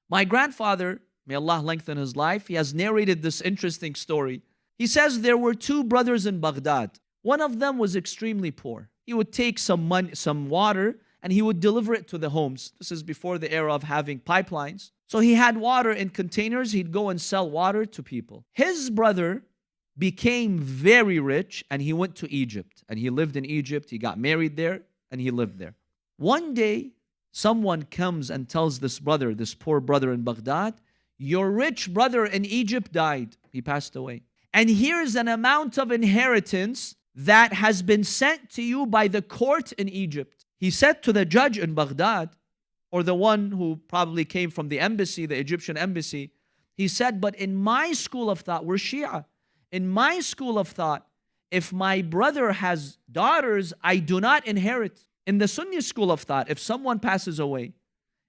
My grandfather, may Allah lengthen his life, he has narrated this interesting story. He says there were two brothers in Baghdad. One of them was extremely poor. He would take some money, some water, and he would deliver it to the homes. This is before the era of having pipelines. So he had water in containers. He'd go and sell water to people. His brother became very rich, and he went to Egypt. And he lived in Egypt. He got married there, and he lived there. One day, someone comes and tells this brother, this poor brother in Baghdad, your rich brother in Egypt died. He passed away. And here's an amount of inheritance that has been sent to you by the court in Egypt. He said to the judge in Baghdad, or the one who probably came from the embassy, the Egyptian embassy, he said, but in my school of thought, we're Shia. In my school of thought, if my brother has daughters, I do not inherit. In the Sunni school of thought, if someone passes away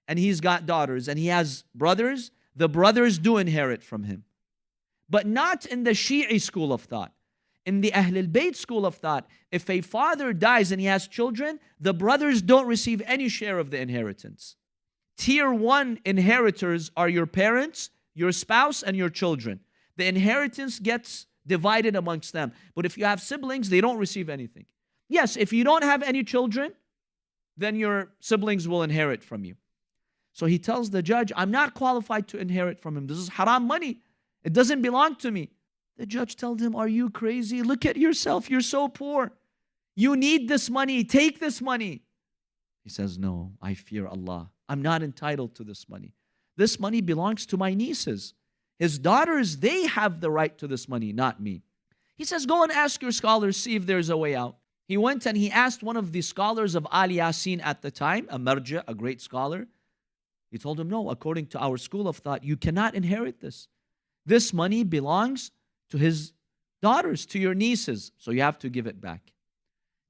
and he's got daughters and he has brothers, the brothers do inherit from him. But not in the Shi'i school of thought. In the Ahlul Bayt school of thought, if a father dies and he has children, the brothers don't receive any share of the inheritance. Tier 1 inheritors are your parents, your spouse, and your children. The inheritance gets divided amongst them. But if you have siblings, they don't receive anything. Yes, if you don't have any children, then your siblings will inherit from you. So he tells the judge, I'm not qualified to inherit from him. This is haram money. It doesn't belong to me. The judge tells him, are you crazy? Look at yourself. You're so poor. You need this money. Take this money. He says, no, I fear Allah. I'm not entitled to this money. This money belongs to my nieces. His daughters, they have the right to this money, not me. He says, go and ask your scholars, see if there's a way out. He went and he asked one of the scholars of Al Yasin at the time, a marja, a great scholar. He told him, no, according to our school of thought, you cannot inherit this. This money belongs to his daughters, to your nieces, so you have to give it back.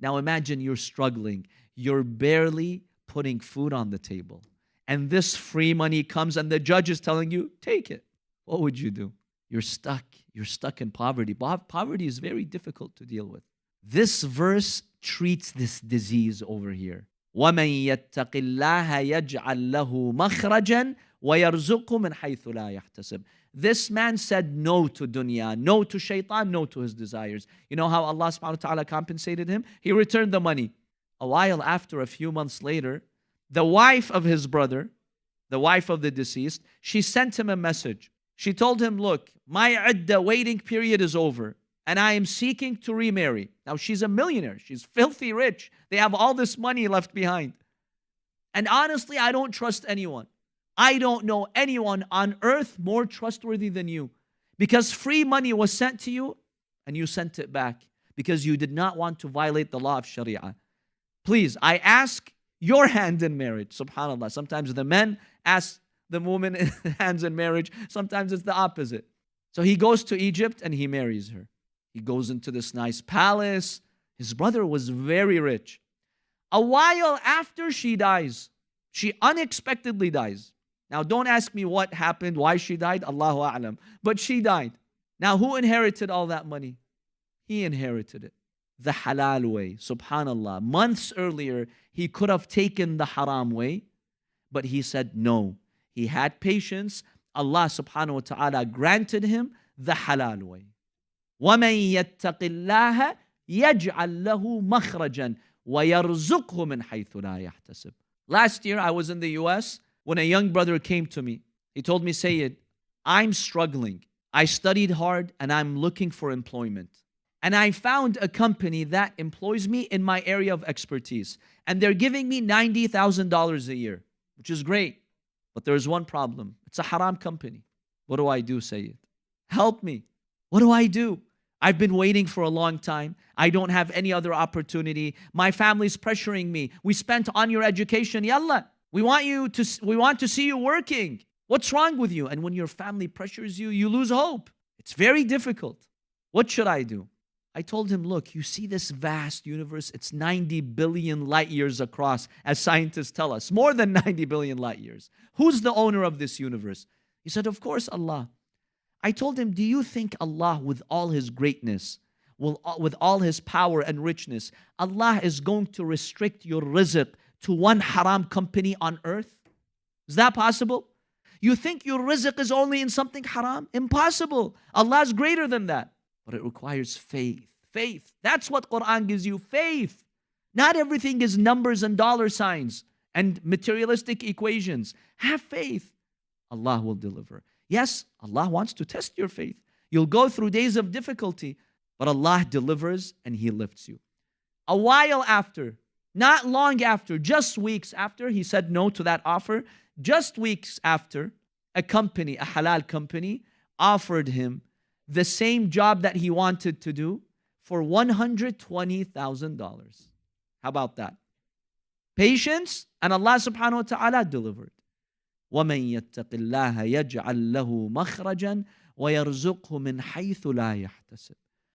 Now imagine you're struggling. You're barely putting food on the table. And this free money comes and the judge is telling you, take it. What would you do? You're stuck. You're stuck in poverty. Poverty is very difficult to deal with. This verse treats this disease over here. وَمَن يَتَّقِ اللَّهَ يَجْعَلْ لَهُ مَخْرَجًا وَيَرْزُقْهُ مِنْ حَيْثُ لَا يَحْتَسِبُ. This man said no to dunya, no to shaitan, no to his desires. You know how Allah subhanahu wa ta'ala compensated him? He returned the money. A while after, a few months later, the wife of his brother, the wife of the deceased, she sent him a message. She told him, look, my idda waiting period is over and I am seeking to remarry. Now she's a millionaire. She's filthy rich. They have all this money left behind. And honestly, I don't trust anyone. I don't know anyone on earth more trustworthy than you, because free money was sent to you and you sent it back because you did not want to violate the law of Sharia. Please, I ask your hand in marriage. SubhanAllah. Sometimes the men ask the woman hands in marriage. Sometimes it's the opposite. So he goes to Egypt and he marries her. He goes into this nice palace. His brother was very rich. A while after she dies, she unexpectedly dies. Now, don't ask me what happened, why she died, Allahu A'lam. But she died. Now, who inherited all that money? He inherited it. The halal way, subhanallah. Months earlier, he could have taken the haram way, but he said no. He had patience. Allah subhanahu wa ta'ala granted him the halal way. وَمَن يَتَّقِ اللَّهَ يَجْعَلْ لَهُ مَخْرَجًا وَيَرْزُقْهُ مِنْ حَيْثُ لَا يَحْتَسِبُ. Last year, I was in the US when a young brother came to me. He told me, Sayyid, I'm struggling. I studied hard and I'm looking for employment. And I found a company that employs me in my area of expertise. And they're giving me $90,000 a year, which is great. But there's one problem. It's a haram company. What do I do, Sayyid? Help me. What do I do? I've been waiting for a long time. I don't have any other opportunity. My family's pressuring me. We spent on your education. Yalla. We want to see you working. What's wrong with you? And when your family pressures you, you lose hope. It's very difficult. What should I do? I told him, look, you see this vast universe? It's 90 billion light years across, as scientists tell us. More than 90 billion light years. Who's the owner of this universe? He said, of course, Allah. I told him, do you think Allah, with all His greatness, with all His power and richness, Allah is going to restrict your rizq to one haram company on earth? Is that possible? You think your rizq is only in something haram? Impossible. Allah is greater than that. But it requires faith. Faith. That's what Quran gives you. Faith. Not everything is numbers and dollar signs and materialistic equations. Have faith. Allah will deliver. Yes, Allah wants to test your faith. You'll go through days of difficulty, but Allah delivers and He lifts you. A while after, not long after, just weeks after, he said no to that offer. Just weeks after, a company, a halal company, offered him the same job that he wanted to do for $120,000. How about that? Patience, and Allah subhanahu wa ta'ala delivered. وَمَن يَتَّقِ اللَّهَ يَجْعَلْ لَهُ مَخْرَجًا وَيَرْزُقْهُ مِنْ حَيْثُ لَا يَحْتَسِبُ.